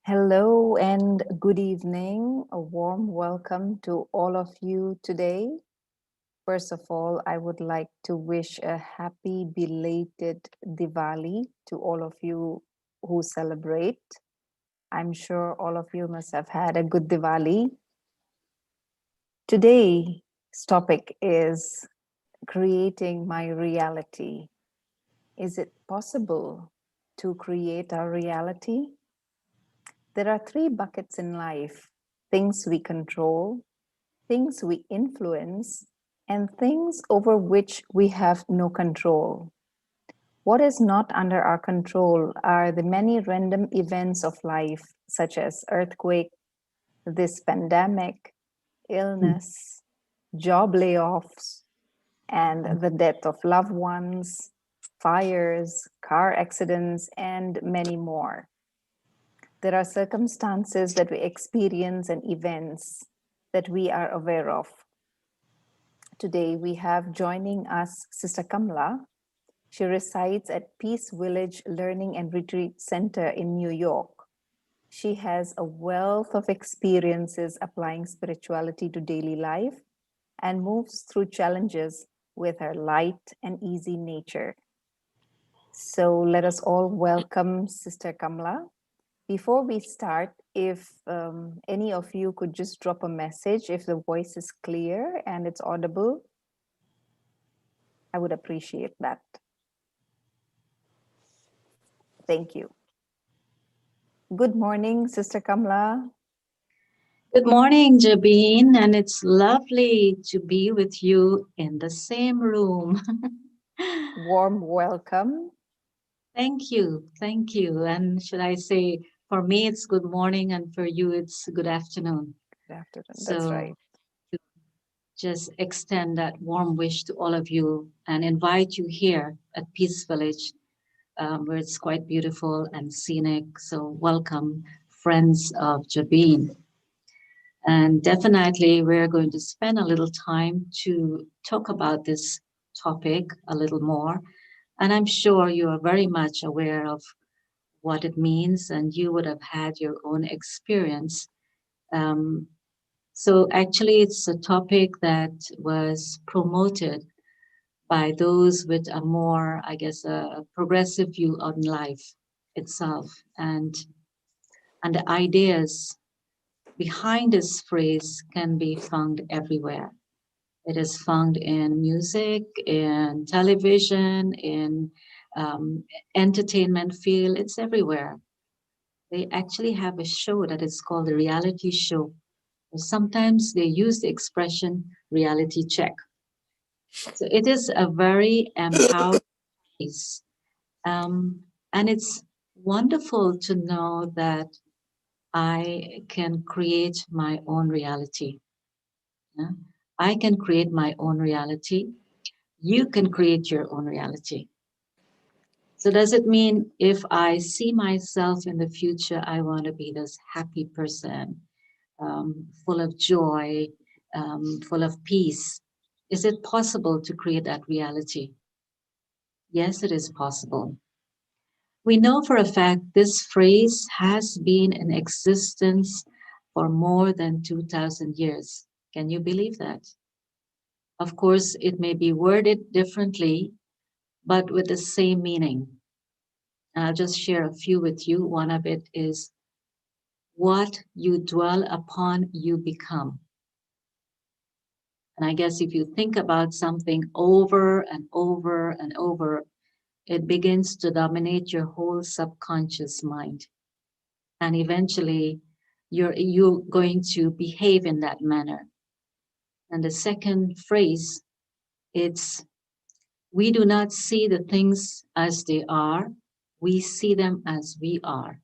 Hello and good evening. A warm welcome to all of you today. First of all, I would like to wish a happy belated Diwali to all of you who celebrate. I'm sure all of you must have had a good Diwali. Today's topic is creating my reality. Is it possible to create our reality? There are three buckets in life: things we control, things we influence, and things over which we have no control. What is not under our control are the many random events of life, such as earthquake, this pandemic, illness, job layoffs, and the death of loved ones, fires, car accidents, and many more. There are circumstances that we experience and events that we are aware of. Today we have joining us Sister Kamla. She resides at Peace Village Learning and Retreat Center in New York. She has a wealth of experiences applying spirituality to daily life and moves through challenges with her light and easy nature. So let us all welcome Sister Kamla. Before we start, if any of you could just drop a message if the voice is clear and it's audible, I would appreciate that. Thank you. Good morning, Sister Kamla. Good morning, Jabeen, and it's lovely to be with you in the same room. Warm welcome. Thank you, thank you. And should I say, for me, it's good morning, and for you, it's good afternoon. Good afternoon. That's right. So, to just extend that warm wish to all of you and invite you here at Peace Village, where it's quite beautiful and scenic. So, welcome, friends of Jabeen. And definitely, we're going to spend a little time to talk about this topic a little more. And I'm sure you are very much aware of what it means, and you would have had your own experience. Um, so, actually, it's a topic that was promoted by those with a more, I guess, a progressive view on life itself and the ideas behind this phrase can be found everywhere. It is found in music, in television, in um, entertainment field. It's everywhere. They actually have a show that is called a reality show. Sometimes they use the expression reality check. So it is a very empowering piece. And it's wonderful to know that I can create my own reality. Yeah? I can create my own reality. You can create your own reality. So, does it mean if I see myself in the future, I want to be this happy person, full of joy, full of peace? Is it possible to create that reality? Yes, it is possible. We know for a fact this phrase has been in existence for more than 2,000 years. Can you believe that? Of course, it may be worded differently, but with the same meaning. And I'll just share a few with you. One of it is what you dwell upon, you become. And I guess if you think about something over and over and over, it begins to dominate your whole subconscious mind. And eventually, you're going to behave in that manner. And the second phrase, it's we do not see the things as they are, we see them as we are.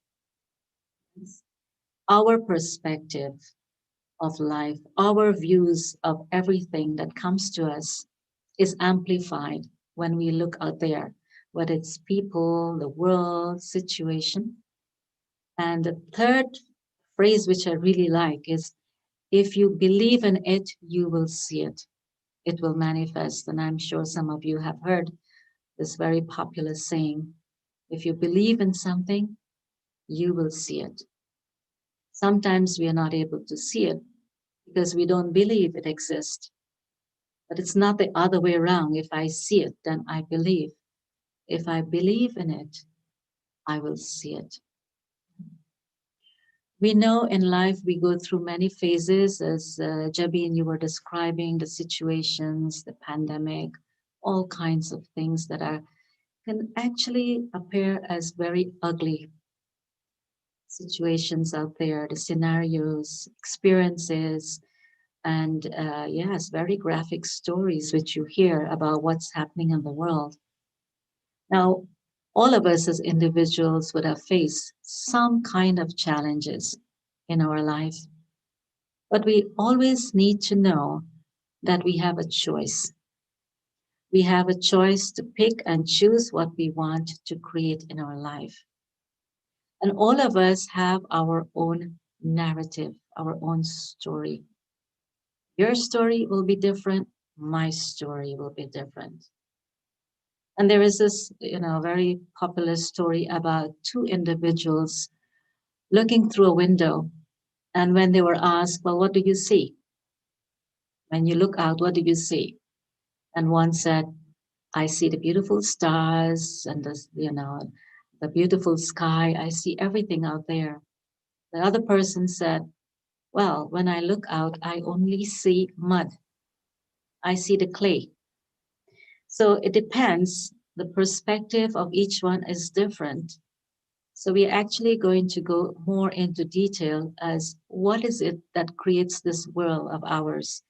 Our perspective of life, our views of everything that comes to us is amplified when we look out there, whether it's people, the world, situation. And the third phrase, which I really like, is if you believe in it, you will see it. It will manifest. And I'm sure some of you have heard this very popular saying, if you believe in something, you will see it. Sometimes we are not able to see it because we don't believe it exists. But it's not the other way around. If I see it, then I believe. If I believe in it, I will see it. We know in life we go through many phases, as Jabin, you were describing the situations, the pandemic, all kinds of things that are can actually appear as very ugly situations out there, the scenarios, experiences, and yes, very graphic stories which you hear about what's happening in the world. Now, all of us as individuals would have faced some kind of challenges in our life, but we always need to know that we have a choice. We have a choice to pick and choose what we want to create in our life. And all of us have our own narrative, our own story. Your story will be different, my story will be different. And there is this, very popular story about two individuals looking through a window. And when they were asked, well, what do you see? When you look out, what do you see? And one said, I see the beautiful stars and the beautiful sky. I see everything out there. The other person said, well, when I look out, I only see mud. I see the clay. So it depends. The perspective of each one is different. So we're actually going to go more into detail as what is it that creates this world of ours,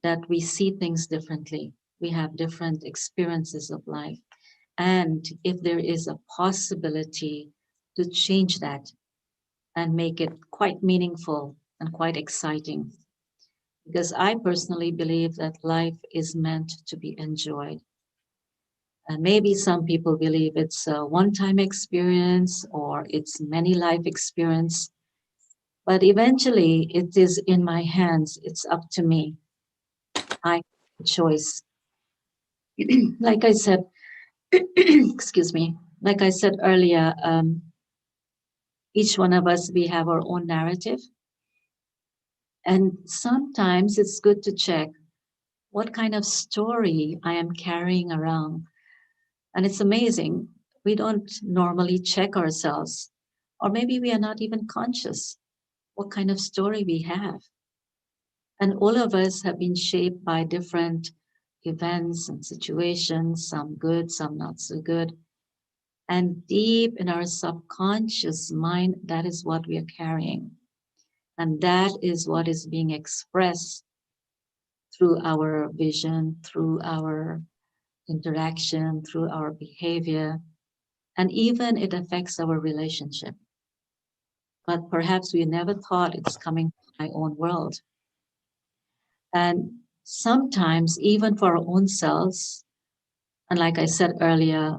that we see things differently. We have different experiences of life. And if there is a possibility to change that and make it quite meaningful and quite exciting. Because I personally believe that life is meant to be enjoyed. And maybe some people believe it's a one-time experience or it's many life experience. But eventually it is in my hands. It's up to me. I have a choice. Like I said, excuse me, like I said earlier, each one of us, we have our own narrative. And sometimes it's good to check what kind of story I am carrying around. And it's amazing. We don't normally check ourselves, or maybe we are not even conscious what kind of story we have. And all of us have been shaped by different events and situations, some good, some not so good. And deep in our subconscious mind, that is what we are carrying. And that is what is being expressed through our vision, through our interaction, through our behavior, and even it affects our relationship. But perhaps we never thought it's coming from my own world. And sometimes, even for our own selves, and like I said earlier,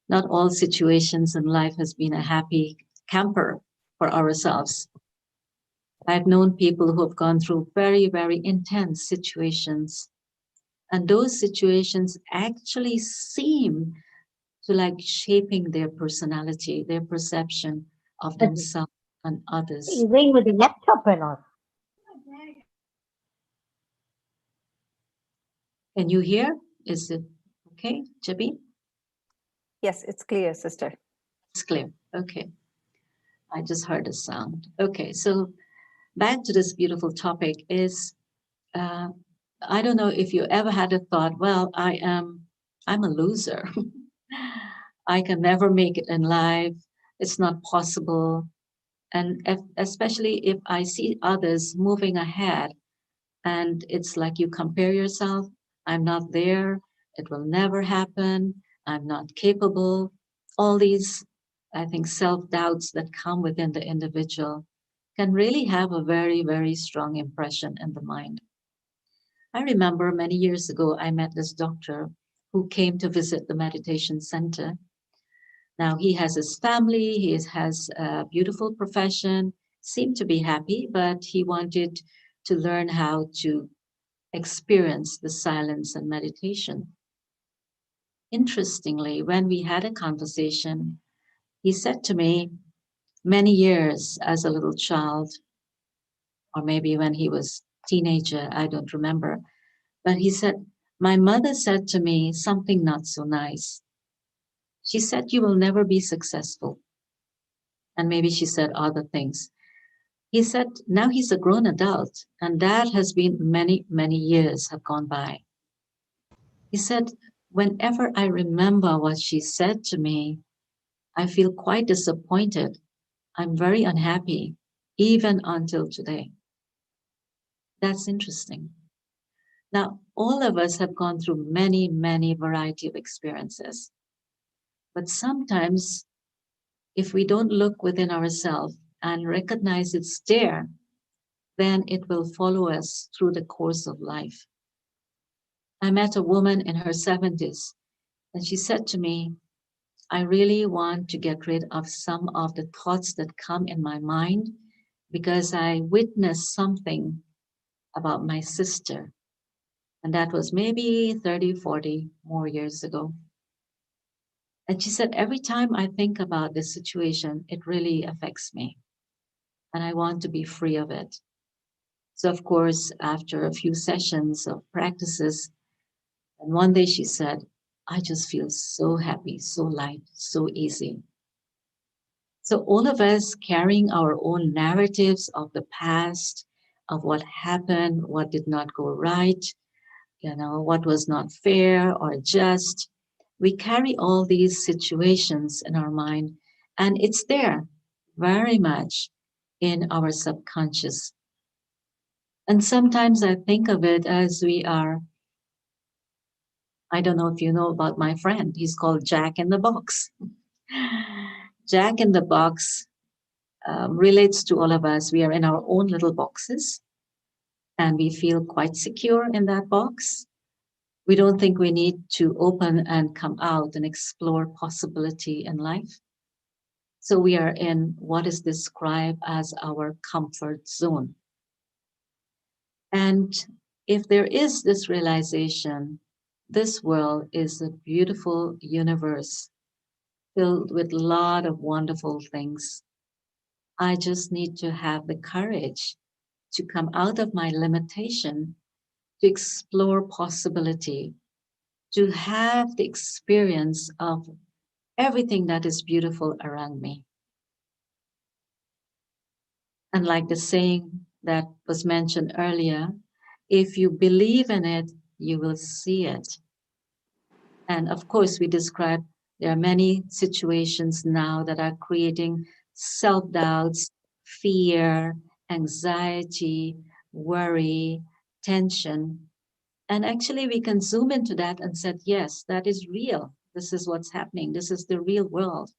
not all situations in life has been a happy camper for ourselves. I've known people who have gone through very, very intense situations. And those situations actually seem to like shaping their personality, their perception of themselves and others. Erasing with the laptop or not? Can you hear? Is it okay, Jabi? Yes, it's clear, sister. It's clear. Okay. I just heard a sound. Okay, so back to this beautiful topic is uh, I don't know if you ever had a thought, well, I'm a loser. I can never make it in life. It's not possible. And especially if I see others moving ahead and it's like you compare yourself, I'm not there, it will never happen, I'm not capable. All these, I think, self doubts that come within the individual can really have a very, very strong impression in the mind. I remember many years ago, I met this doctor who came to visit the meditation center. Now he has his family, he has a beautiful profession, seemed to be happy, but he wanted to learn how to experience the silence and meditation. Interestingly, when we had a conversation, he said to me, many years as a little child, or maybe when he was teenager, I don't remember. But he said, my mother said to me something not so nice. She said, you will never be successful. And maybe she said other things. He said, now he's a grown adult, and that has been many, many years have gone by. He said, whenever I remember what she said to me, I feel quite disappointed. I'm very unhappy, even until today. That's interesting. Now, all of us have gone through many, many variety of experiences. But sometimes, if we don't look within ourselves and recognize it's there, then it will follow us through the course of life. I met a woman in her 70s, and she said to me, I really want to get rid of some of the thoughts that come in my mind because I witnessed something about my sister. And that was maybe 30, 40 more years ago. And she said, every time I think about this situation, it really affects me. And I want to be free of it. So, of course, after a few sessions of practices, and one day she said, I just feel so happy, so light, so easy. So, all of us carrying our own narratives of the past, of what happened, what did not go right, what was not fair or just. We carry all these situations in our mind, and it's there very much in our subconscious. And sometimes I think of it as we are, I don't know if you know about my friend, he's called Jack in the Box. Jack in the Box relates to all of us. We are in our own little boxes and we feel quite secure in that box. We don't think we need to open and come out and explore possibility in life. So we are in what is described as our comfort zone. And if there is this realization, this world is a beautiful universe filled with a lot of wonderful things. I just need to have the courage to come out of my limitation, to explore possibility, to have the experience of everything that is beautiful around me. And like the saying that was mentioned earlier, if you believe in it, you will see it. And of course, we describe there are many situations now that are creating self doubts, fear, anxiety, worry, tension. And actually, we can zoom into that and said, yes, that is real. This is what's happening. This is the real world.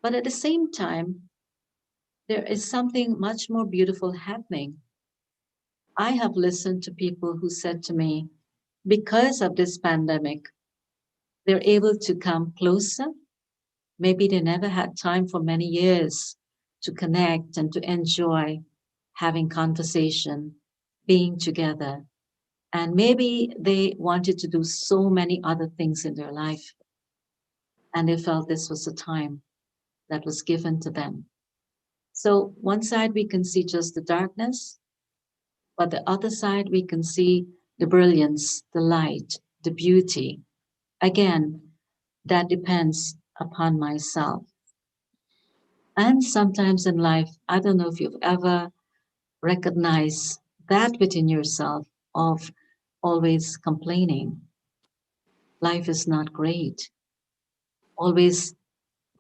But at the same time, there is something much more beautiful happening. I have listened to people who said to me, because of this pandemic, they're able to come closer. Maybe they never had time for many years to connect and to enjoy having conversation, being together. And maybe they wanted to do so many other things in their life. And they felt this was a time that was given to them. So, one side we can see just the darkness, but the other side we can see the brilliance, the light, the beauty. Again, that depends upon myself. And sometimes in life, I don't know if you've ever recognized that within yourself of always complaining. Life is not great. Always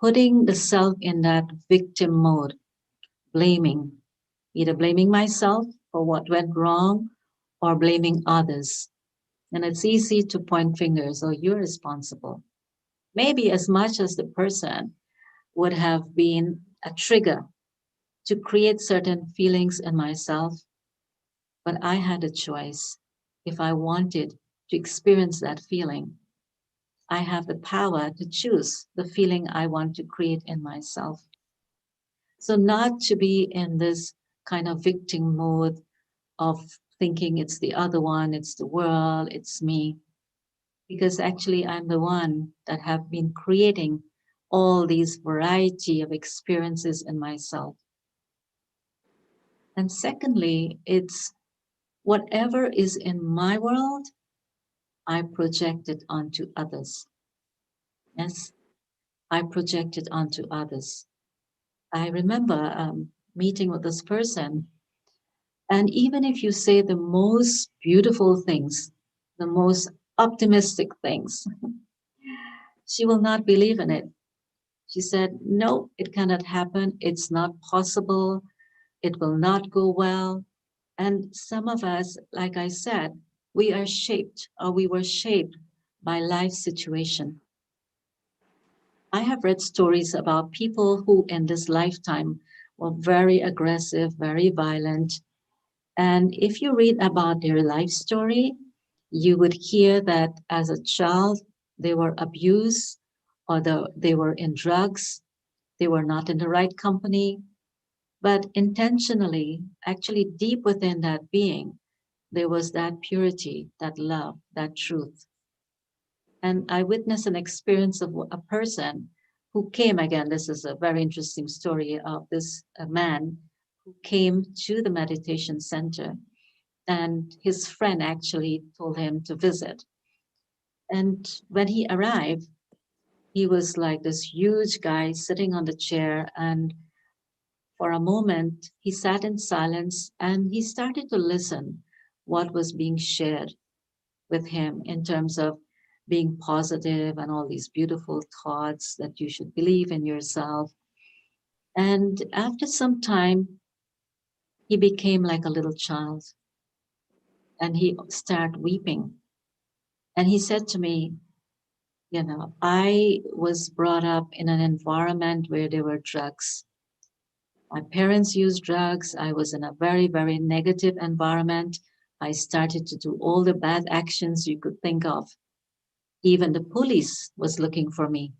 putting the self in that victim mode, blaming, either blaming myself for what went wrong or blaming others. And it's easy to point fingers, oh, you're responsible. Maybe as much as the person would have been a trigger to create certain feelings in myself, but I had a choice. If I wanted to experience that feeling, I have the power to choose the feeling I want to create in myself. So, not to be in this kind of victim mode of thinking it's the other one, it's the world, it's me, because actually I'm the one that have been creating all these variety of experiences in myself. And secondly, it's whatever is in my world, I project it onto others. Yes, I project it onto others. I remember meeting with this person, and even if you say the most beautiful things, the most optimistic things, she will not believe in it. She said, no, it cannot happen. It's not possible. It will not go well. And some of us, like I said, we are shaped or we were shaped by life situation. I have read stories about people who in this lifetime were very aggressive, very violent. And if you read about their life story, you would hear that as a child, they were abused or they were in drugs, they were not in the right company, but intentionally, actually deep within that being, there was that purity, that love, that truth. And I witnessed an experience of a person who came again. This is a very interesting story of this man who came to the meditation center, and his friend actually told him to visit. And when he arrived, he was like this huge guy sitting on the chair. And for a moment, he sat in silence and he started to listen what was being shared with him in terms of being positive and all these beautiful thoughts that you should believe in yourself. And after some time, he became like a little child and he started weeping. And he said to me, you know, I was brought up in an environment where there were drugs. My parents used drugs. I was in a very, very negative environment. I started to do all the bad actions you could think of. Even the police was looking for me,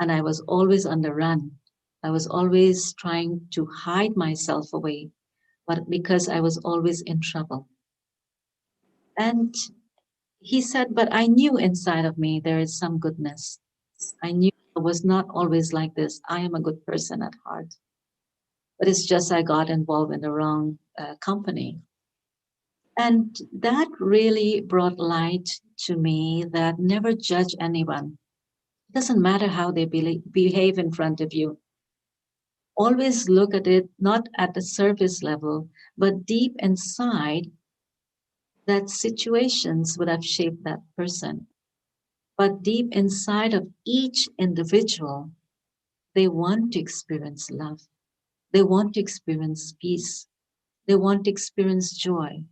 and I was always on the run. I was always trying to hide myself away, but because I was always in trouble. And he said, but I knew inside of me there is some goodness. I knew I was not always like this. I am a good person at heart. But it's just I got involved in the wrong company. And that really brought light to me that never judge anyone. It doesn't matter how they behave in front of you. Always look at it not at the surface level, but deep inside that situations would have shaped that person. But deep inside of each individual, they want to experience love. They want to experience peace. They want to experience joy.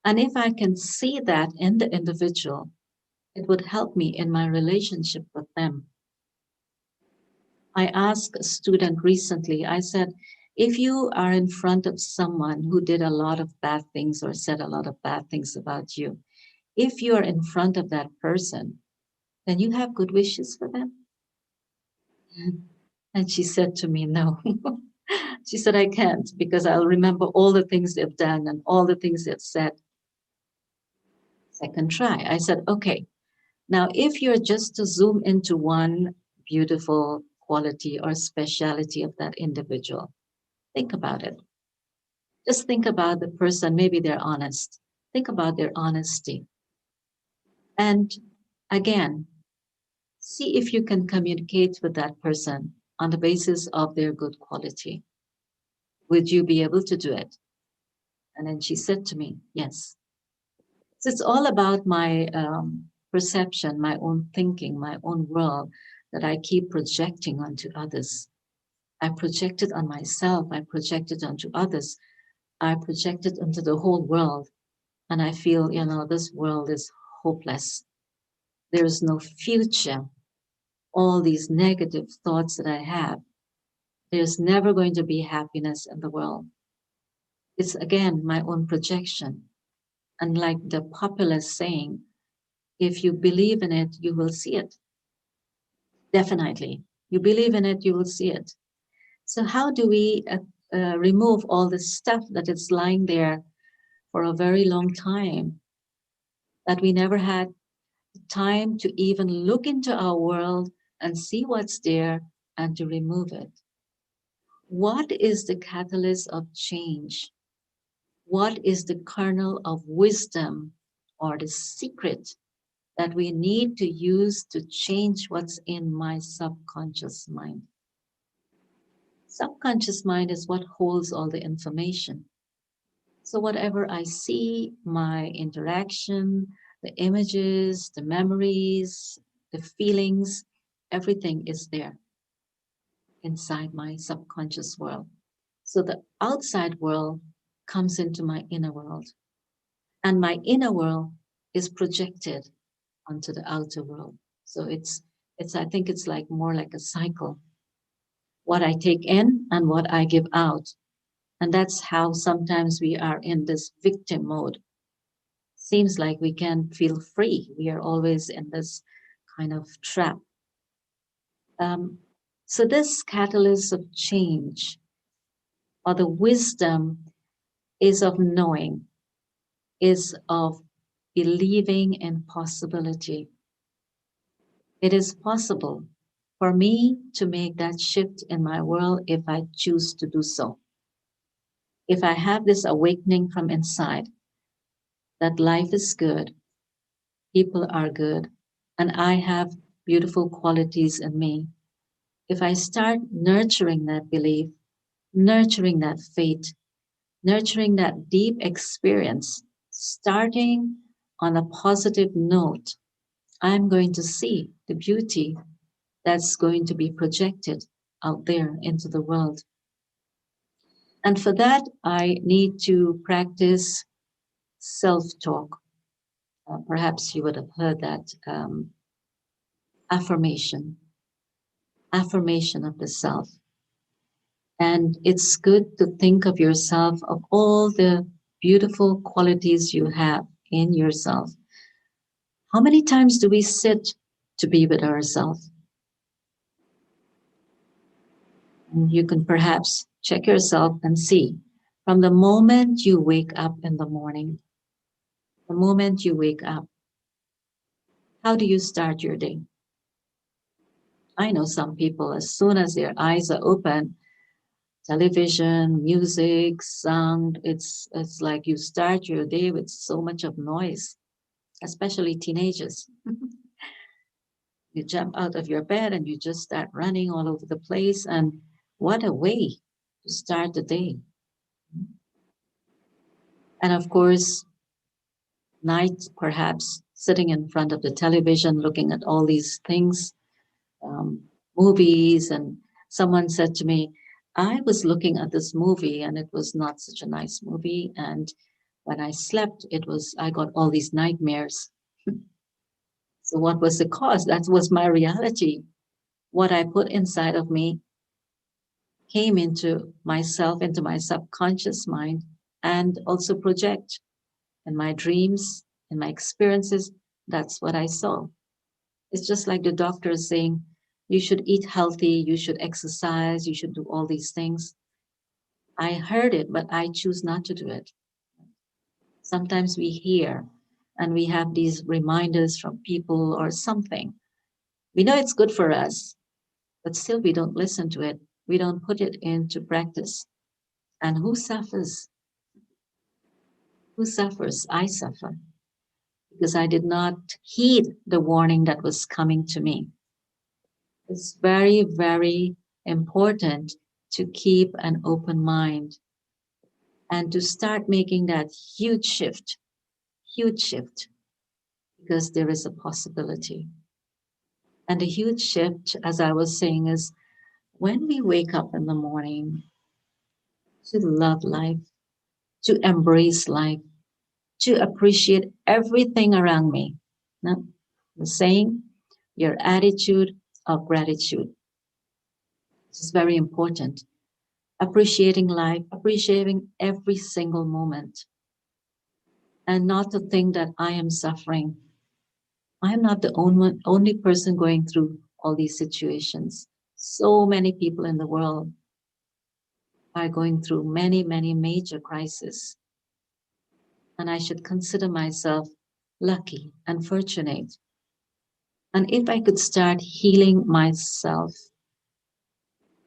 And if I can see that in the individual, it would help me in my relationship with them. I asked a student recently, I said, if you are in front of someone who did a lot of bad things or said a lot of bad things about you, if you are in front of that person, then you have good wishes for them? And she said to me, no. She said, I can't because I'll remember all the things they've done and all the things they've said. Second try. I said, okay, now if you're just to zoom into one beautiful quality or speciality of that individual, think about it. Just think about the person. Maybe they're honest. Think about their honesty. And again, see if you can communicate with that person on the basis of their good quality. Would you be able to do it? And then she said to me, yes. So it's all about my perception, my own thinking, my own world that I keep projecting onto others. I project it on myself. I project it onto others. I project it into the whole world. And I feel, you know, this world is hopeless. There is no future. All these negative thoughts that I have, there's never going to be happiness in the world. It's again my own projection. And like the popular saying, if you believe in it, you will see it. Definitely. You believe in it, you will see it. So, how do we remove all the stuff that is lying there for a very long time that we never had time to even look into our world and see what's there and to remove it. What is the catalyst of change? What is the kernel of wisdom or the secret that we need to use to change what's in my subconscious mind? Subconscious mind is what holds all the information. So, whatever I see, my interaction, the images, the memories, the feelings, everything is there inside my subconscious world. So, the outside world comes into my inner world, and my inner world is projected onto the outer world. So, I think it's like more like a cycle, what I take in and what I give out. And that's how sometimes we are in this victim mode. Seems like we can't feel free. We are always in this kind of trap. Um, so, this catalyst of change or the wisdom is of knowing, is of believing in possibility. It is possible for me to make that shift in my world if I choose to do so. If I have this awakening from inside that life is good, people are good, and I have beautiful qualities in me. If I start nurturing that belief, nurturing that faith, nurturing that deep experience, starting on a positive note, I'm going to see the beauty that's going to be projected out there into the world. And for that, I need to practice self talk. Perhaps you would have heard that affirmation, affirmation of the self. And it's good to think of yourself, of all the beautiful qualities you have in yourself. How many times do we sit to be with ourselves? And you can perhaps check yourself and see from the moment you wake up in the morning, the moment you wake up, how do you start your day? I know some people, as soon as their eyes are open, television, music, sound, it's like you start your day with so much of noise, especially teenagers. You jump out of your bed and you just start running all over the place. And what a way to start the day. And of course, night, perhaps sitting in front of the television, looking at all these things, um, movies. And someone said to me, I was looking at this movie and it was not such a nice movie. And when I slept, I got all these nightmares. So, what was the cause? That was my reality. What I put inside of me came into myself, into my subconscious mind, and also project in my dreams, in my experiences. That's what I saw. It's just like the doctor saying, you should eat healthy, you should exercise, you should do all these things. I heard it, but I choose not to do it. Sometimes we hear and we have these reminders from people or something. We know it's good for us, but still we don't listen to it. We don't put it into practice. And who suffers? Who suffers? I suffer because I did not heed the warning that was coming to me. It's very, very important to keep an open mind and to start making that huge shift, because there is a possibility. And the huge shift, as I was saying, is when we wake up in the morning to love life, to embrace life, to appreciate everything around me. No? The saying, your attitude of gratitude. This is very important. Appreciating life, appreciating every single moment, and not to think that I am suffering. I am not the only person going through all these situations. So many people in the world are going through many, many major crises. And I should consider myself lucky and fortunate And if I could start healing myself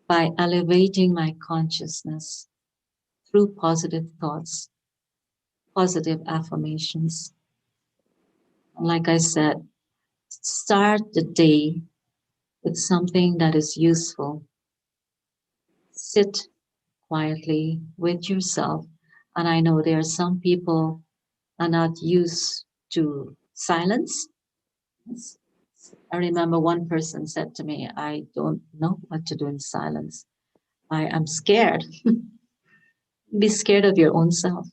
by elevating my consciousness through positive thoughts, positive affirmations. And like I said, start the day with something that is useful. Sit quietly with yourself. And I know there are some people are not used to silence. I remember one person said to me, I don't know what to do in silence. I am scared. Be scared of your own self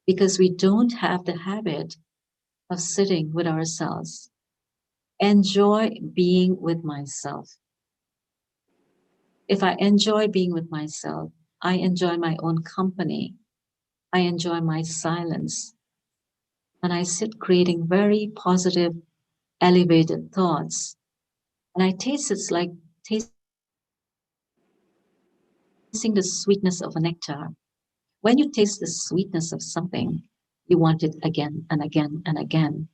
because we don't have the habit of sitting with ourselves. Enjoy being with myself. If I enjoy being with myself, I enjoy my own company. I enjoy my silence. And I sit creating very positive, elevated thoughts. And I taste it's like tasting the sweetness of a nectar. When you taste the sweetness of something, you want it again and again and again.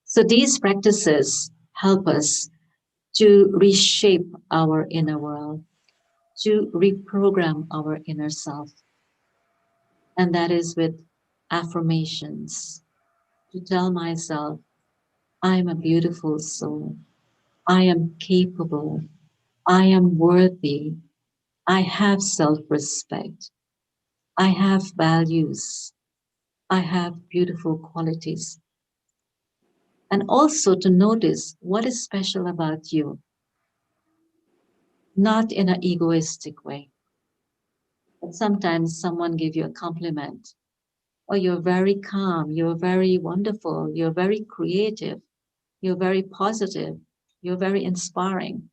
So these practices help us to reshape our inner world, to reprogram our inner self. And that is with affirmations to tell myself, I'm a beautiful soul. I am capable. I am worthy. I have self respect. I have values. I have beautiful qualities. And also to notice what is special about you, not in an egoistic way. But sometimes someone give you a compliment. Oh, you're very calm. You're very wonderful. You're very creative. You're very positive. You're very inspiring.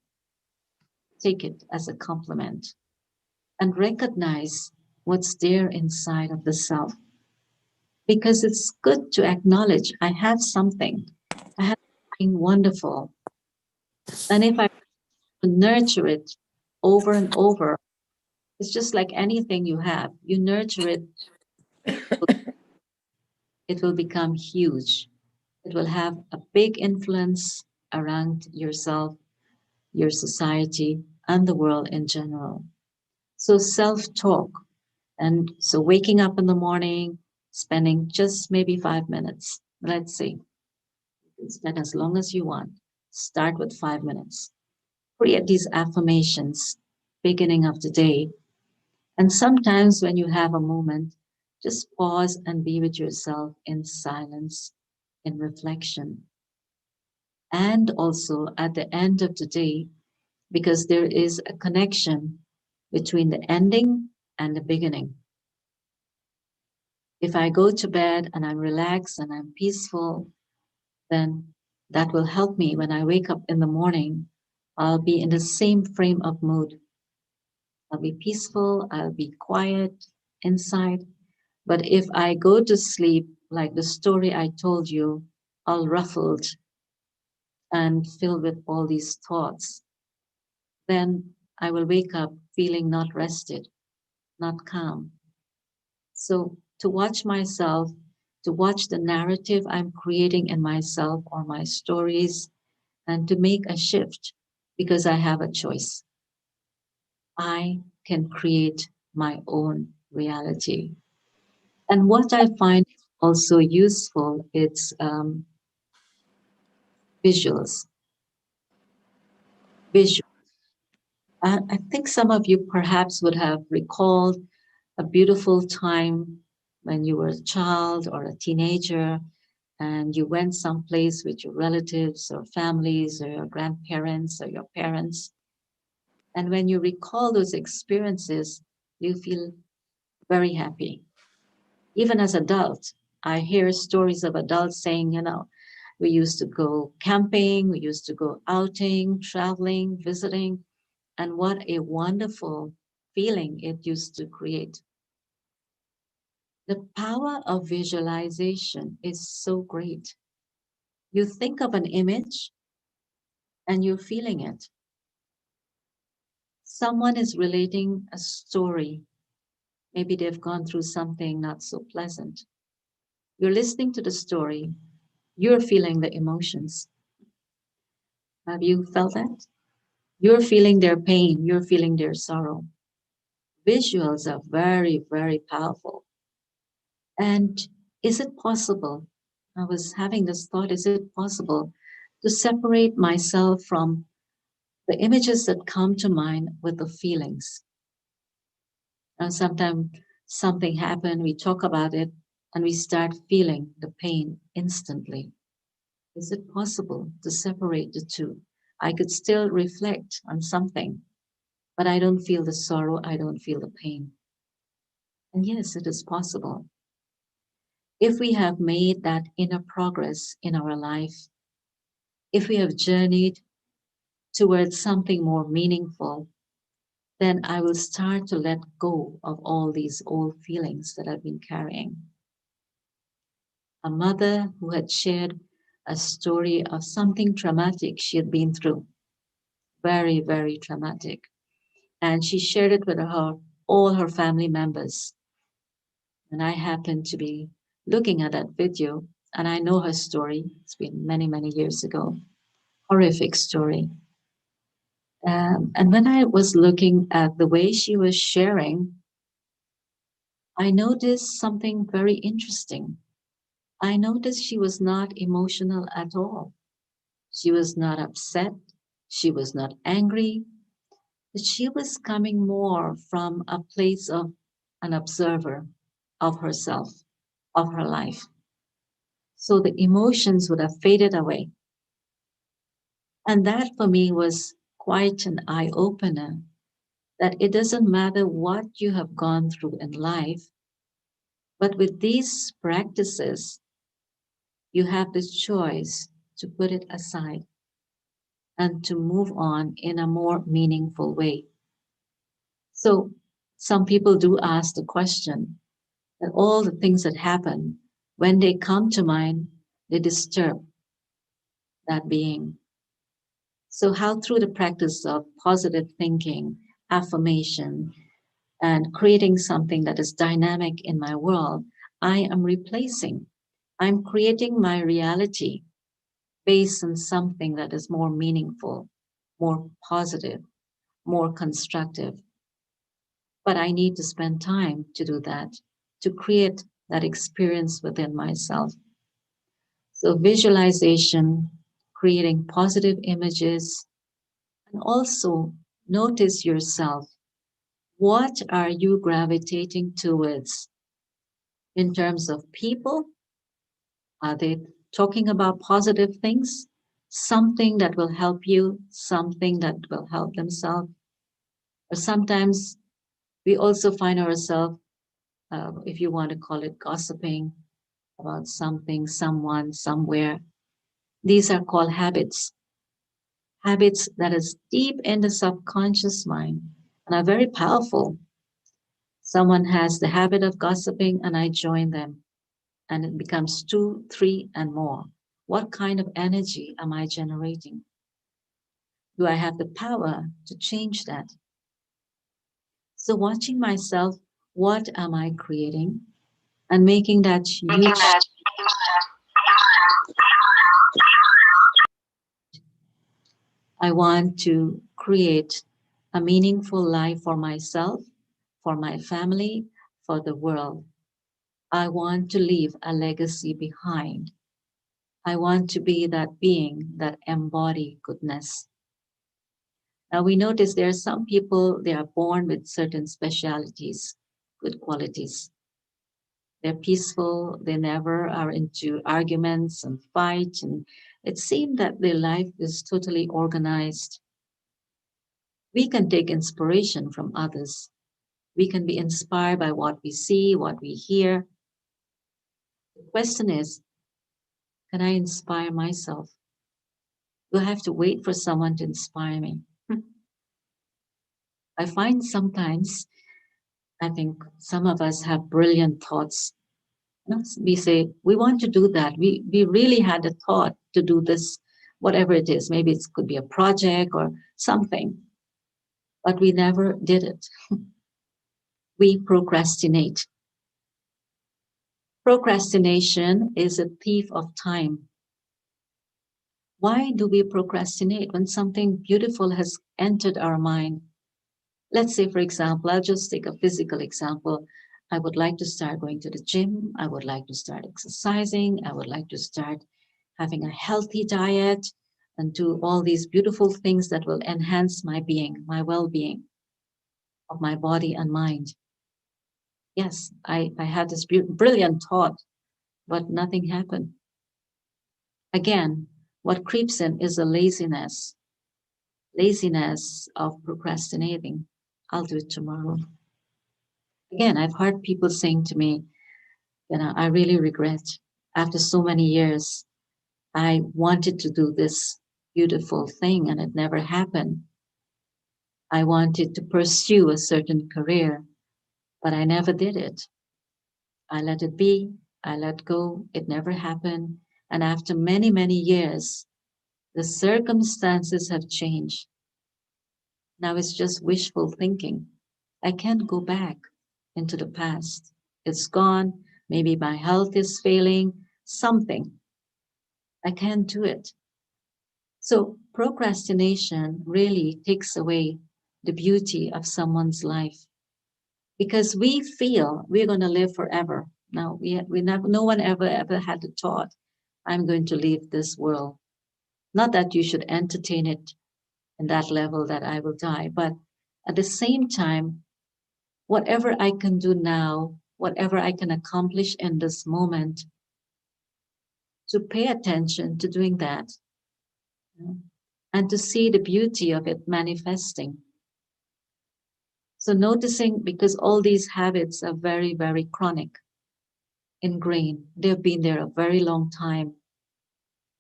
Take it as a compliment and recognize what's there inside of the self. Because it's good to acknowledge I have something. I have something wonderful. And if I nurture it over and over, it's just like anything you have. You nurture it, it will become huge. It will have a big influence around yourself, your society, and the world in general. So, self talk. And so, waking up in the morning, spending just maybe 5 minutes, let's see, you can spend as long as you want. Start with 5 minutes. Create these affirmations, beginning of the day. And sometimes, when you have a moment, just pause and be with yourself in silence, in reflection. And also at the end of the day, because there is a connection between the ending and the beginning. If I go to bed and I'm relaxed and I'm peaceful, then that will help me when I wake up in the morning. I'll be in the same frame of mood. I'll be peaceful, I'll be quiet inside. But if I go to sleep, like the story I told you, all ruffled and filled with all these thoughts, then I will wake up feeling not rested, not calm. So to watch myself, to watch the narrative I'm creating in myself or my stories, and to make a shift because I have a choice. I can create my own reality. And what I find also useful, it's visuals. Visual. I think some of you perhaps would have recalled a beautiful time when you were a child or a teenager and you went someplace with your relatives or families or your grandparents or your parents. And when you recall those experiences, you feel very happy. Even as adults, I hear stories of adults saying, we used to go camping, we used to go outing, traveling, visiting, and what a wonderful feeling it used to create. The power of visualization is so great. You think of an image and you're feeling it. Someone is relating a story. Maybe they've gone through something not so pleasant. You're listening to the story, you're feeling the emotions. Have you felt that? You're feeling their pain, you're feeling their sorrow. Visuals are very, very powerful. And is it possible? I was having this thought, is it possible to separate myself from the images that come to mind with the feelings? And sometimes something happened, we talk about it, and we start feeling the pain instantly. Is it possible to separate the two? I could still reflect on something, but I don't feel the sorrow, I don't feel the pain. And yes, it is possible. If we have made that inner progress in our life, if we have journeyed towards something more meaningful, then I will start to let go of all these old feelings that I've been carrying. A mother who had shared a story of something traumatic she had been through, very, very traumatic. And she shared it with all her family members. And I happened to be looking at that video, and I know her story. It's been many, many years ago. Horrific story. And when I was looking at the way she was sharing, I noticed something very interesting. I noticed she was not emotional at all. She was not upset. She was not angry. But she was coming more from a place of an observer of herself, of her life. So the emotions would have faded away. And that for me was quite an eye opener that it doesn't matter what you have gone through in life, but with these practices, you have the choice to put it aside and to move on in a more meaningful way. So, some people do ask the question that all the things that happen, when they come to mind, they disturb that being. So, how through the practice of positive thinking, affirmation, and creating something that is dynamic in my world, I am replacing, I'm creating my reality based on something that is more meaningful, more positive, more constructive. But I need to spend time to do that, to create that experience within myself. So, visualization, creating positive images, and also notice yourself. What are you gravitating towards in terms of people? Are they talking about positive things? Something that will help you, something that will help themselves? Or sometimes we also find ourselves, if you want to call it gossiping about something, someone, somewhere. These are called habits, habits that is deep in the subconscious mind and are very powerful. Someone has the habit of gossiping, and I join them, and it becomes two, three, and more. What kind of energy am I generating? Do I have the power to change that? So, watching myself, what am I creating? And making that huge. I want to create a meaningful life for myself, for my family, for the world. I want to leave a legacy behind. I want to be that being that embody goodness. Now we notice there are some people, they are born with certain specialities, good qualities. They're peaceful, they never are into arguments and fight, and it seems that their life is totally organized. We can take inspiration from others. We can be inspired by what we see, what we hear. The question is, can I inspire myself? Do I have to wait for someone to inspire me? I find sometimes, I think some of us have brilliant thoughts. You know, we say, we want to do that. We really had a thought to do this, whatever it is. Maybe it could be a project or something, but we never did it. We procrastinate. Procrastination is a thief of time. Why do we procrastinate when something beautiful has entered our mind? Let's say, for example, I'll just take a physical example. I would like to start going to the gym. I would like to start exercising. I would like to start having a healthy diet and do all these beautiful things that will enhance my being, my well being of my body and mind. Yes, I had this brilliant thought, but nothing happened. Again, what creeps in is a laziness of procrastinating. I'll do it tomorrow. Again, I've heard people saying to me, I really regret after so many years, I wanted to do this beautiful thing and it never happened. I wanted to pursue a certain career, but I never did it. I let it be, I let go, it never happened. And after many, many years, the circumstances have changed. Now it's just wishful thinking. I can't go back into the past. It's gone. Maybe my health is failing, something. I can't do it. So procrastination really takes away the beauty of someone's life because we feel we're going to live forever. Now, no one ever had the thought, I'm going to leave this world. Not that you should entertain it in that level that I will die, but at the same time, whatever I can do now, whatever I can accomplish in this moment, to pay attention to doing that, you know, and to see the beauty of it manifesting. So noticing, because all these habits are very, very chronic, ingrained, they've been there a very long time,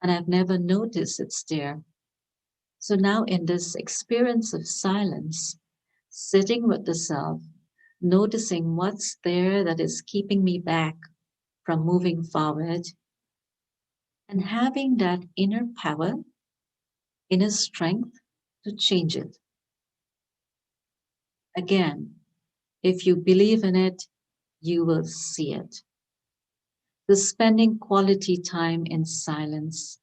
and I've never noticed it's there. So now in this experience of silence, sitting with the self, noticing what's there that is keeping me back from moving forward, and having that inner power, inner strength to change it. Again, if you believe in it, you will see it. The spending quality time in silence,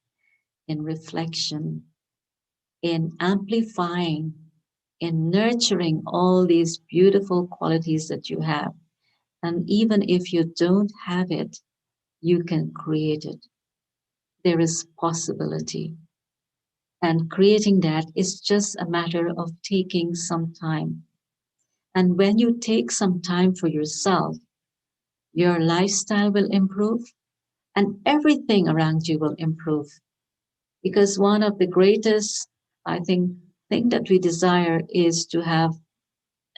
in reflection, in amplifying, in nurturing all these beautiful qualities that you have. And even if you don't have it, you can create it. There is possibility. And creating that is just a matter of taking some time. And when you take some time for yourself, your lifestyle will improve and everything around you will improve. Because one of the greatest, I think, thing that we desire is to have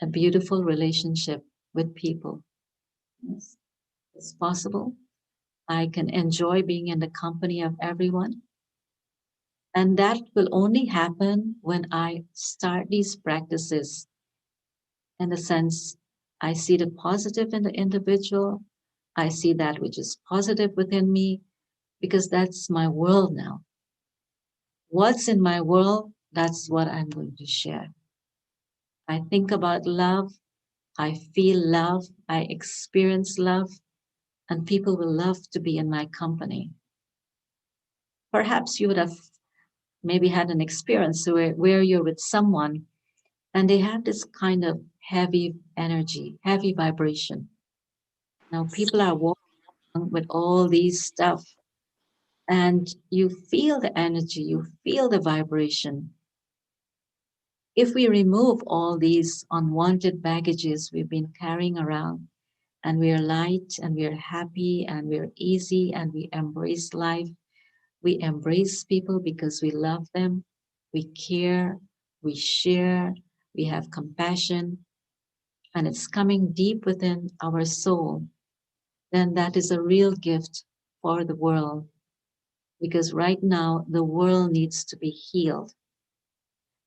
a beautiful relationship with people. Yes, it's possible. I can enjoy being in the company of everyone. And that will only happen when I start these practices. In the sense, I see the positive in the individual, I see that which is positive within me, because that's my world now. What's in my world, that's what I'm going to share. I think about love, I feel love, I experience love, and people will love to be in my company. Perhaps you would have maybe had an experience where you're with someone and they have this kind of heavy energy, heavy vibration. Now, people are walking with all these stuff, and you feel the energy, you feel the vibration. If we remove all these unwanted baggages we've been carrying around, and we are light and we are happy and we are easy and we embrace life, we embrace people because we love them, we care, we share, we have compassion, and it's coming deep within our soul, then that is a real gift for the world. Because right now, the world needs to be healed.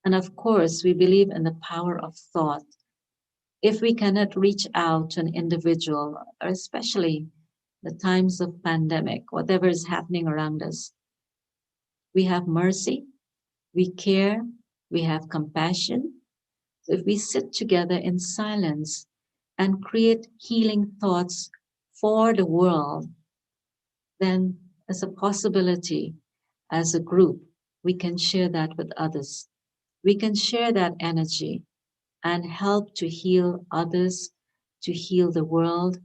And of course, we believe in the power of thought. If we cannot reach out to an individual, or especially the times of pandemic, whatever is happening around us, we have mercy, we care, we have compassion. So if we sit together in silence and create healing thoughts for the world, then there's a possibility as a group we can share that with others. We can share that energy and help to heal others, to heal the world.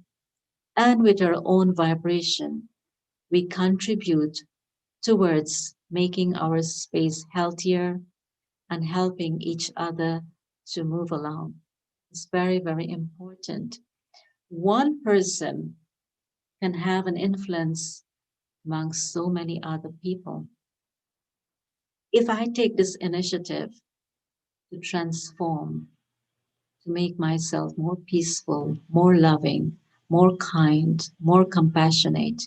And with our own vibration, we contribute towards making our space healthier and helping each other to move along. It's very, very important. One person can have an influence among so many other people. If I take this initiative to transform, to make myself more peaceful, more loving, more kind, more compassionate,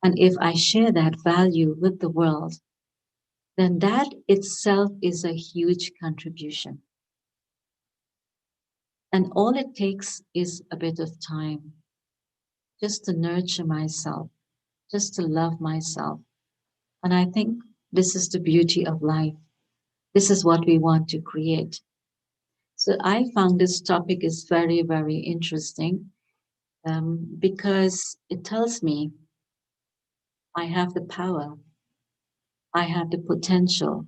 and if I share that value with the world, then that itself is a huge contribution. And all it takes is a bit of time just to nurture myself, just to love myself. And I think this is the beauty of life. This is what we want to create. So I found this topic is very, very interesting because it tells me I have the power, I have the potential,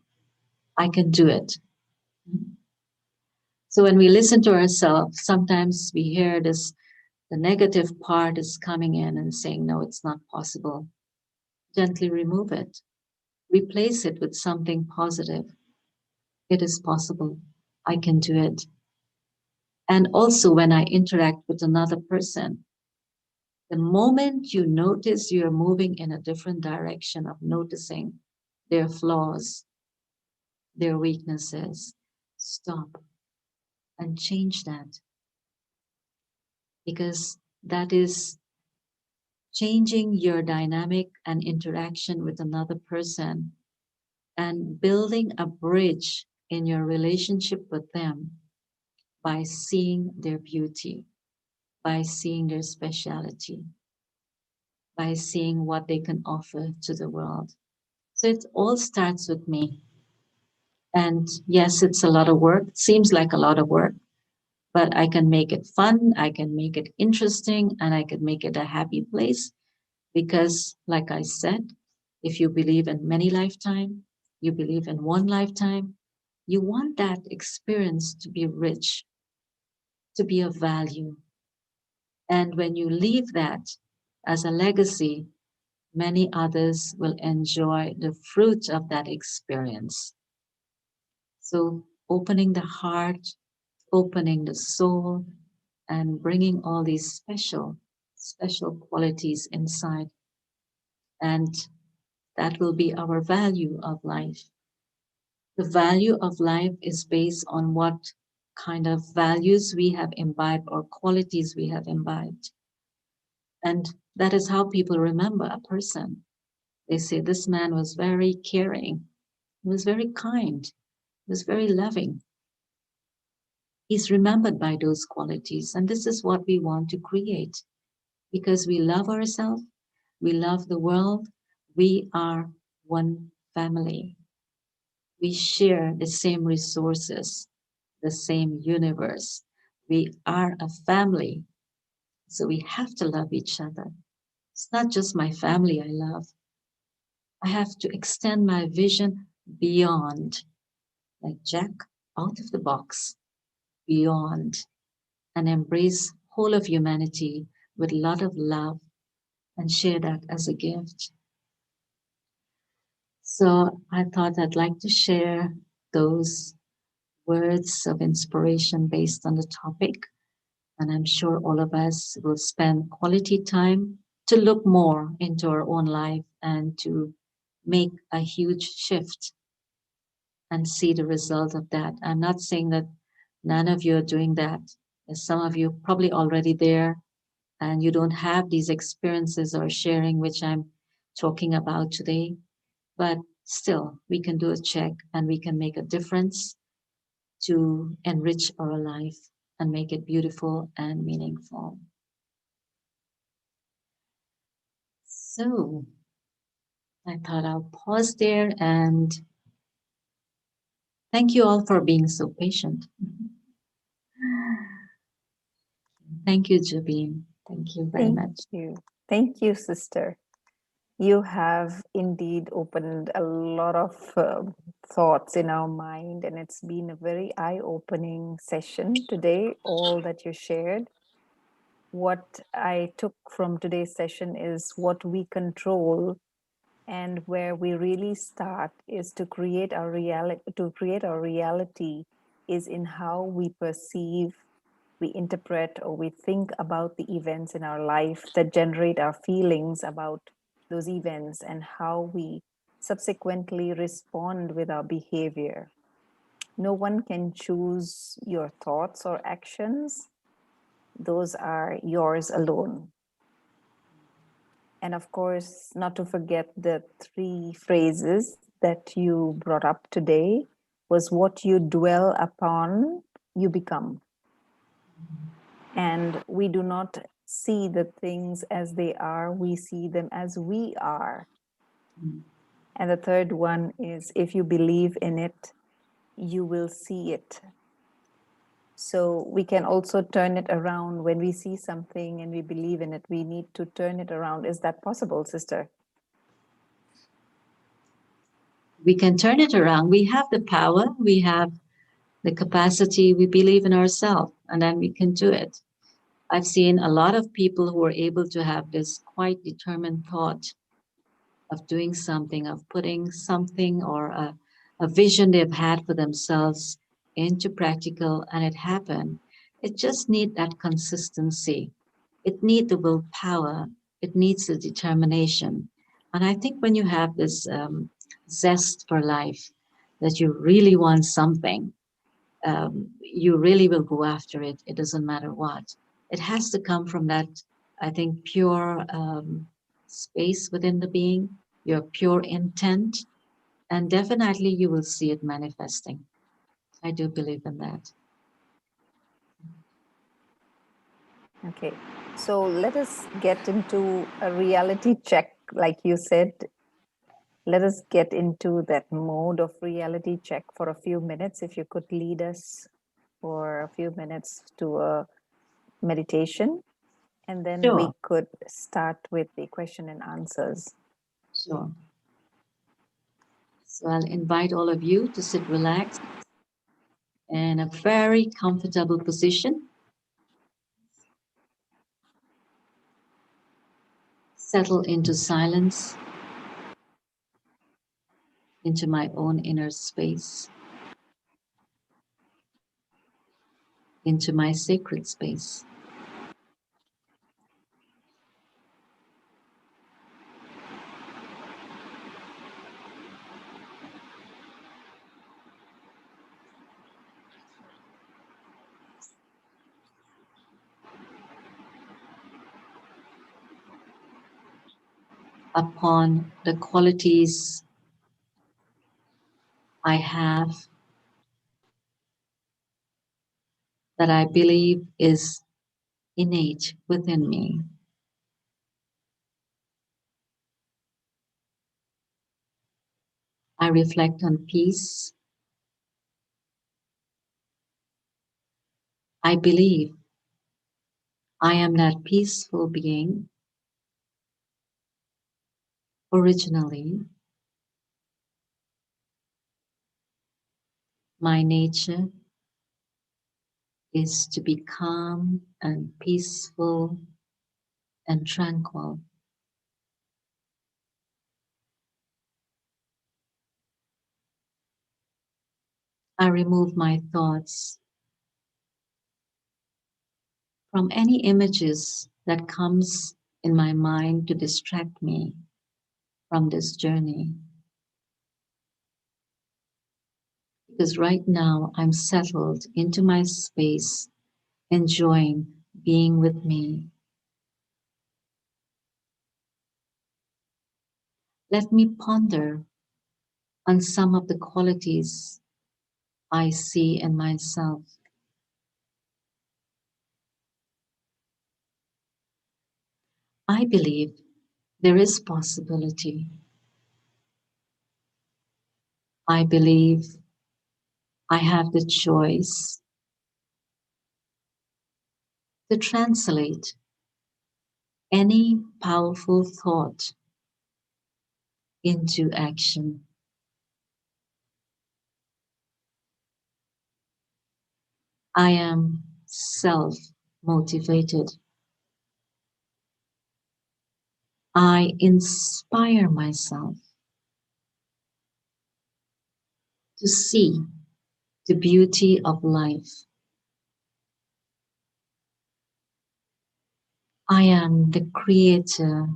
I can do it. So when we listen to ourselves, sometimes we hear this, the negative part is coming in and saying, no, it's not possible. Gently remove it, replace it with something positive. It is possible. I can do it. And also, when I interact with another person, the moment you notice you're moving in a different direction of noticing their flaws, their weaknesses, stop and change that because that is changing your dynamic and interaction with another person and building a bridge in your relationship with them by seeing their beauty, by seeing their speciality, by seeing what they can offer to the world. So it all starts with me. And yes, it's a lot of work. It seems like a lot of work, but I can make it fun, I can make it interesting, and I can make it a happy place. Because, like I said, if you believe in many lifetime, you believe in one lifetime, you want that experience to be rich, to be of value. And when you leave that as a legacy, many others will enjoy the fruit of that experience. So, opening the heart, opening the soul, and bringing all these special qualities inside. And that will be our value of life. The value of life is based on what kind of values we have imbibed or qualities we have imbibed. And that is how people remember a person. They say, this man was very caring, he was very kind, he was very loving. He's remembered by those qualities. And this is what we want to create because we love ourselves, we love the world, we are one family. We share the same resources, the same universe. We are a family. So we have to love each other. It's not just my family I love. I have to extend my vision beyond, like Jack, out of the box, beyond, and embrace whole of humanity with a lot of love and share that as a gift. So I thought I'd like to share those words of inspiration based on the topic. And I'm sure all of us will spend quality time to look more into our own life and to make a huge shift and see the result of that. I'm not saying that none of you are doing that. There's some of you probably already there and you don't have these experiences or sharing, which I'm talking about today. But still, we can do a check and we can make a difference to enrich our life and make it beautiful and meaningful. So I thought I'll pause there and thank you all for being so patient. Thank you, Jabin. Thank you very Thank much. you. Thank you, sister. You have indeed opened a lot of thoughts in our mind, and it's been a very eye opening session today, all that you shared. What I took from today's session is what we control, and where we really start is to create our reality is in how we perceive, we interpret, or we think about the events in our life that generate our feelings about those events, and how we subsequently respond with our behavior. No one can choose your thoughts or actions, those are yours alone. And of course, not to forget the three phrases that you brought up today was what you dwell upon, you become. And we do not see the things as they are, we see them as we are. And the third one is if you believe in it, you will see it. So we can also turn it around when we see something and we believe in it, we need to turn it around. Is that possible, sister? We can turn it around. We have the power, we have the capacity, we believe in ourselves, and then we can do it. I've seen a lot of people who are able to have this quite determined thought of doing something, of putting something or a vision they've had for themselves into practical, and it happened. It just needs that consistency. It needs the willpower. It needs the determination. And I think when you have this zest for life, that you really want something, you really will go after it. It doesn't matter what. It has to come from that, I think, pure space within the being, your pure intent, and definitely you will see it manifesting. I do believe in that. Okay, so let us get into a reality check, like you said. Let us get into that mode of reality check for a few minutes. If you could lead us for a few minutes to a meditation, and then Sure, we could start with the question and answers. sure. So I'll invite all of you to sit relaxed in a very comfortable position. Settle into silence, into my own inner space, into my sacred space. Upon the qualities I have that I believe is innate within me. I reflect on peace. I believe I am that peaceful being originally. My nature is to be calm and peaceful and tranquil. I remove my thoughts from any images that comes in my mind to distract me from this journey. Because right now I'm settled into my space, enjoying being with me. Let me ponder on some of the qualities I see in myself. I believe there is possibility. I believe I have the choice to translate any powerful thought into action. I am self motivated. I inspire myself to see the beauty of life. I am the creator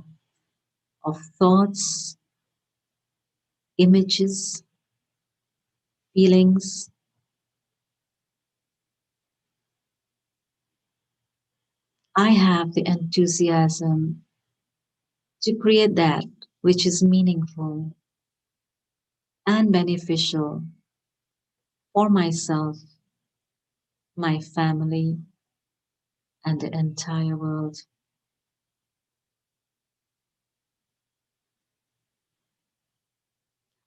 of thoughts, images, feelings. I have the enthusiasm to create that which is meaningful and beneficial for myself, my family, and the entire world.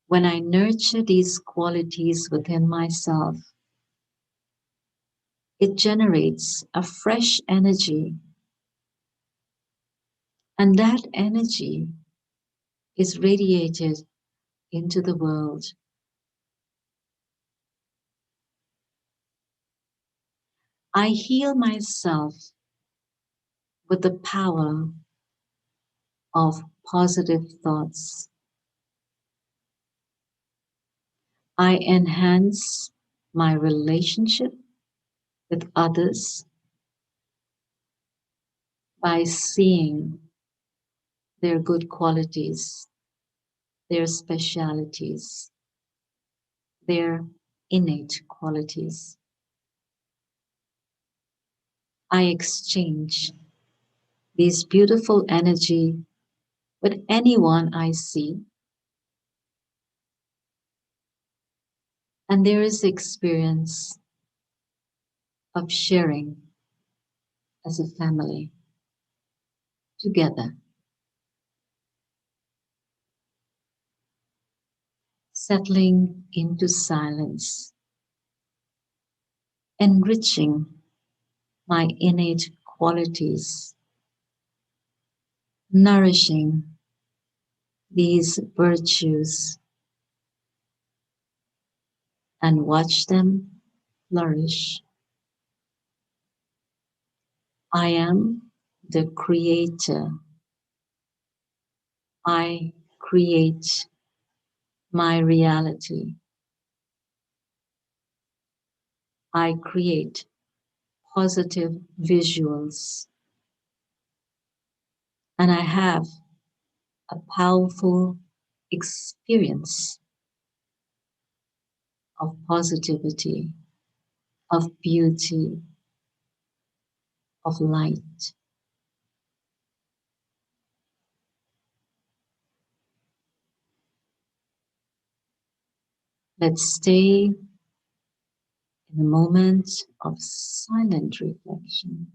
When I nurture these qualities within myself, it generates a fresh energy, and that energy is radiated into the world. I heal myself with the power of positive thoughts. I enhance my relationship with others by seeing their good qualities, their specialities, their innate qualities. I exchange this beautiful energy with anyone I see, and there is the experience of sharing as a family together, settling into silence, enriching my innate qualities, nourishing these virtues, and watch them flourish. I am the creator. I create my reality. I create positive visuals, and I have a powerful experience of positivity, of beauty, of light. Let's stay in a moment of silent reflection.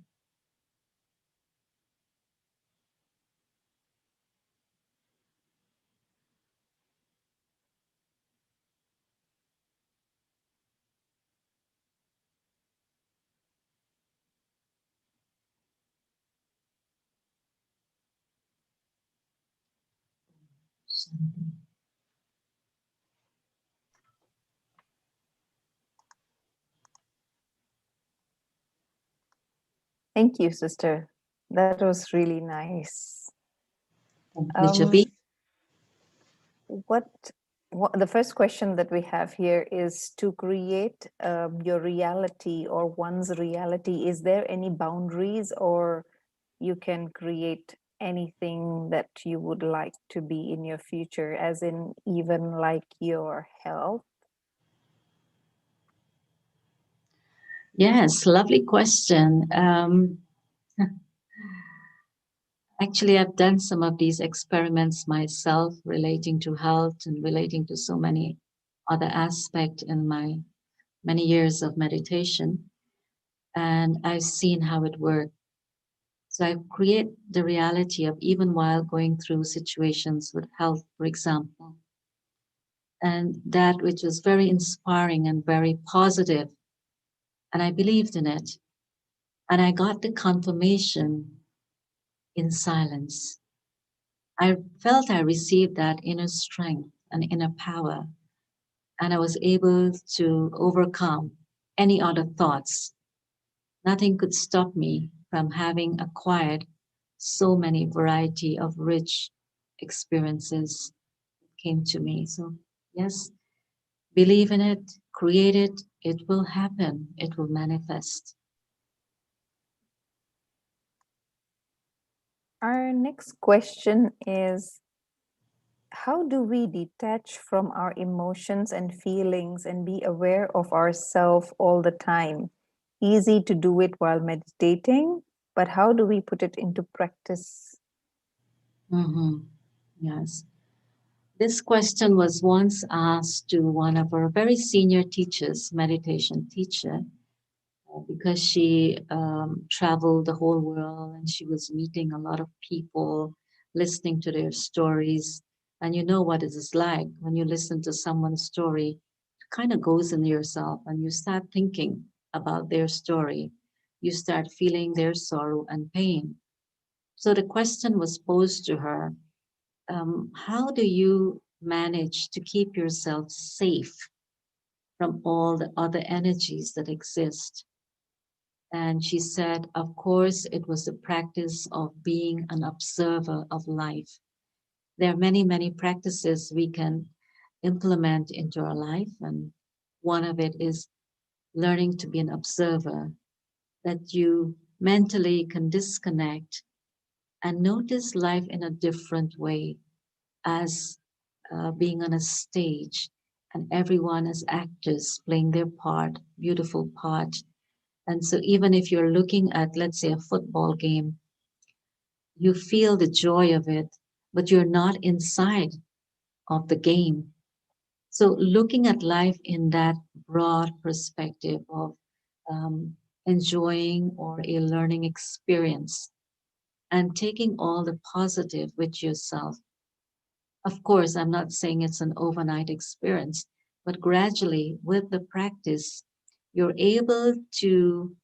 Thank you, sister. That was really nice. Thank you, Um, Jabi. what, what the first question that we have here is to create your reality or one's reality. Is there any boundaries, or you can create anything that you would like to be in your future, as in even like your health? Yes, lovely question. Actually, I've done some of these experiments myself relating to health and relating to so many other aspects in my many years of meditation. And I've seen how it works. So I create the reality of even while going through situations with health, for example, and that which was very inspiring and very positive, and I believed in it. And I got the confirmation in silence. I felt I received that inner strength and inner power, and I was able to overcome any other thoughts. Nothing could stop me from having acquired so many variety of rich experiences came to me. So yes, believe in it, create it, it will happen, it will manifest. Our next question is, how do we detach from our emotions and feelings and be aware of ourself all the time? Easy to do it while meditating, but how do we put it into practice? Mhm. Yes. This question was once asked to one of our very senior teachers, meditation teacher, because she traveled the whole world and she was meeting a lot of people, listening to their stories. And you know what it is like when you listen to someone's story, it kind of goes in yourself and you start thinking about their story. You start feeling their sorrow and pain. So the question was posed to her, how do you manage to keep yourself safe from all the other energies that exist? And she said, of course, it was the practice of being an observer of life. There are many, many practices we can implement into our life. And one of it is learning to be an observer, that you mentally can disconnect and notice life in a different way as being on a stage and everyone as actors playing their part, beautiful part. And so, even if you're looking at, let's say, a football game, you feel the joy of it, but you're not inside of the game. So, looking at life in that broad perspective of um, enjoying or a learning experience and taking all the positive with yourself. Of course, I'm not saying it's an overnight experience, but gradually with the practice, you're able to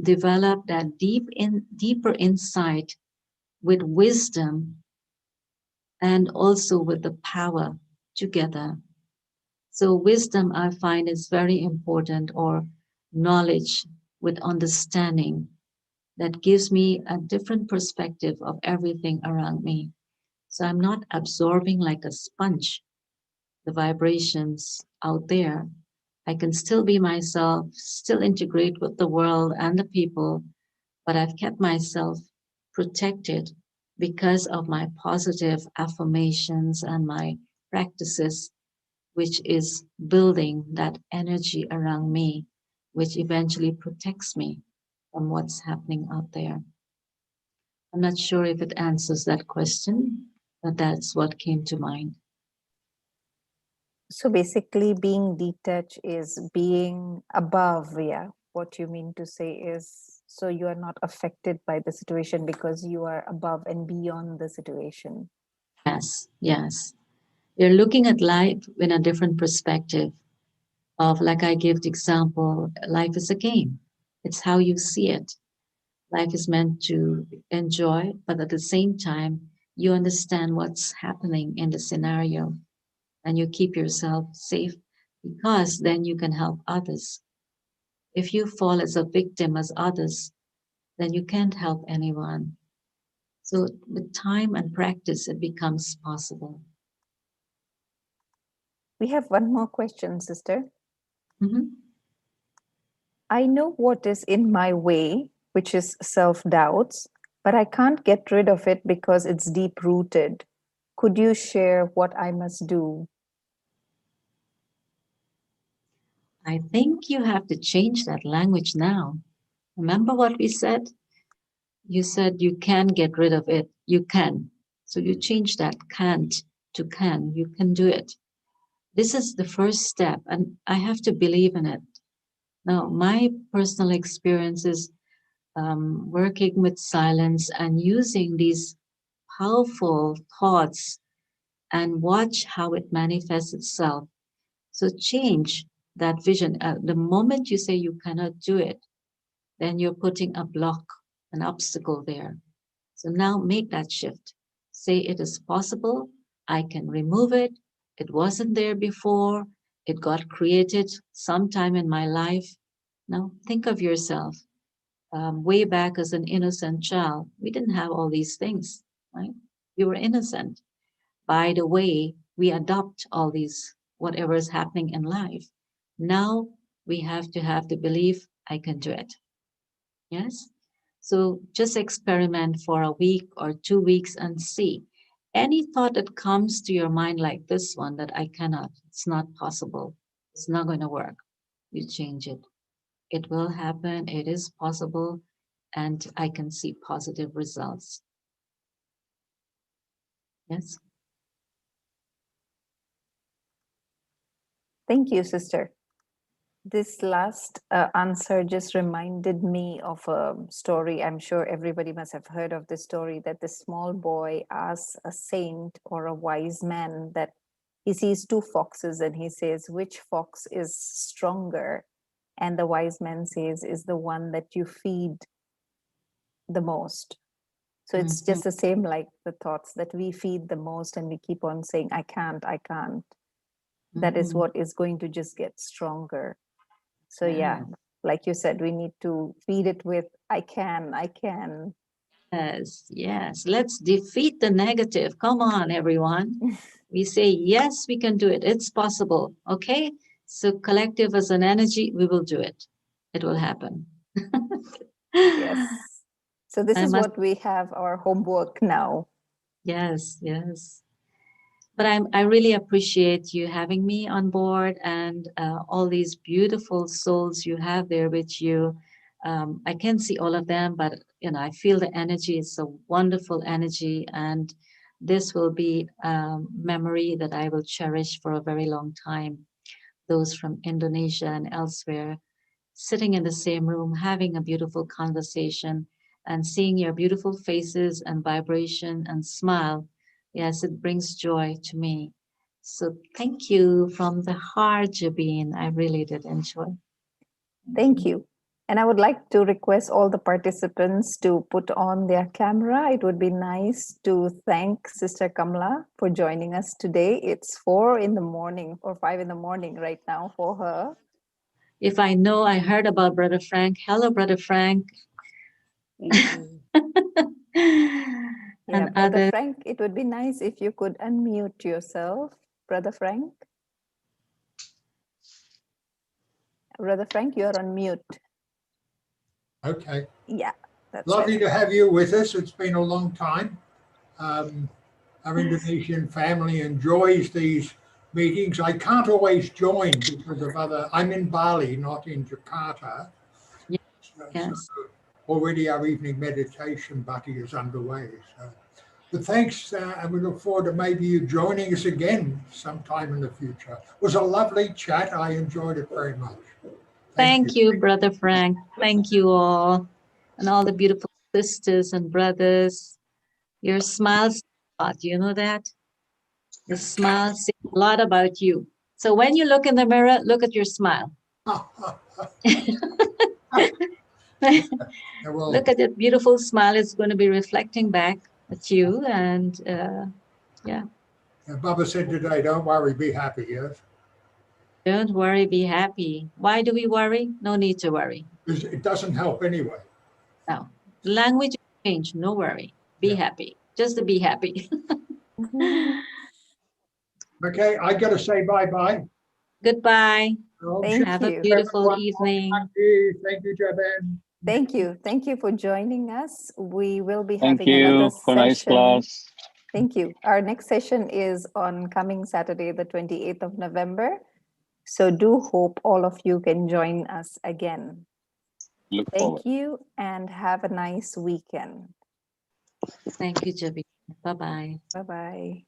develop that deeper insight with wisdom and also with the power together. So, wisdom I find is very important, or knowledge with understanding that gives me a different perspective of everything around me. So, I'm not absorbing like a sponge the vibrations out there. I can still be myself, still integrate with the world and the people, but I've kept myself protected because of my positive affirmations and my practices, which is building that energy around me, which eventually protects me from what's happening out there. I'm not sure if it answers that question, but that's what came to mind. So basically, being detached is being above. Yeah. What you mean to say is, so you are not affected by the situation because you are above and beyond the situation. Yes, yes. You're looking at life in a different perspective of, like I give the example, life is a game. It's how you see it. Life is meant to enjoy, but at the same time, you understand what's happening in the scenario and you keep yourself safe because then you can help others. If you fall as a victim as others, then you can't help anyone. So, with time and practice, it becomes possible. We have one more question, sister. Mhm. I know what is in my way, which is self doubts, but I can't get rid of it because it's deep rooted. Could you share what I must do? I think you have to change that language now. Remember what we said? You said you can get rid of it. You can. So you change that can't to can. You can do it. This is the first step, and I have to believe in it. Now, my personal experience is working with silence and using these powerful thoughts and watch how it manifests itself. So change that vision. The moment you say you cannot do it, then you're putting a block, an obstacle there. So now make that shift. say it is possible. I can remove it. It wasn't there before. It got created sometime in my life. Now, think of yourself way back as an innocent child. We didn't have all these things, right? You were innocent. By the way, we adopt all these, whatever is happening in life. Now we have to have the belief I can do it. Yes. So just experiment for a week or 2 weeks and see. Any thought that comes to your mind like this one that I cannot, it's not possible, it's not going to work, you change it. It will happen, it is possible, and I can see positive results. Yes. Thank you, sister. This last answer just reminded me of a story. I'm sure everybody must have heard of this story, that the small boy asks a saint or a wise man that he sees two foxes and he says, which fox is stronger? And the wise man says, is the one that you feed the most. So it's Mhm. just the same like the thoughts that we feed the most and we keep on saying, I can't, I can't. That is Mhm. what is going to just get stronger. So yeah, Yeah. like you said, we need to feed it with I can, I can. Yes, yes. Let's defeat the negative. Come on, everyone. We say, yes, we can do it. It's possible. Okay. So, collective as an energy, we will do it. It will happen. Yes. So this I is must, what we have our homework now. yes, yes. But I really appreciate you having me on board and all these beautiful souls you have there with you. I can't see all of them, but I feel the energy. It's a wonderful energy, and this will be memory that I will cherish for a very long time. Those from Indonesia and elsewhere, sitting in the same room, having a beautiful conversation, and seeing your beautiful faces and vibration and smile. Yes, it brings joy to me. So thank you from the heart, Jabin. I really did enjoy. Thank Thank you. you. And I would like to request all the participants to put on their camera. It would be nice to thank Sister Kamla for joining us today. It's 4 in the morning or 5 in the morning right now for her. If I know, I heard about Brother Frank. Hello, Brother Frank. Mm. Yeah, And Brother other. Frank, it would be nice if you could unmute yourself. Brother Frank? Brother Frank, you're on mute. Okay. Yeah, that's Lovely better. to have you with us. It's been a long time. Um, our Indonesian family enjoys these meetings. I can't always join because of I'm in Bali, not in Jakarta. So Yes. already our evening meditation buddy is underway. So, but thanks, and we look forward to maybe you joining us again sometime in the future. It was a lovely chat. I enjoyed it very much. Thank you. Thank you, Brother Frank. Thank you all. And all the beautiful sisters and brothers. Your smiles, you know that? The smile says a lot about you. So when you look in the mirror, look at your smile. Well, Look at that beautiful smile. It's going to be reflecting back at you. And yeah, Baba said today, don't worry, be happy, yes? don't worry, be happy. Why do we worry? No need to worry. Because it doesn't help anyway. No. Language change, no worry. Be Yeah. happy. Just to be happy. Okay, I got to say bye-bye. Goodbye. Thank Have a you. beautiful Everyone. evening. Thank you, Jaban. Thank you. Thank you for joining us. We will be Thank having another you for nice session. class. Thank you. Our next session is on coming Saturday, the 28th of November. So do hope all of you can join us again. Look forward. Thank you and have a nice weekend. Thank you, Jabi. Bye-bye. Bye-bye.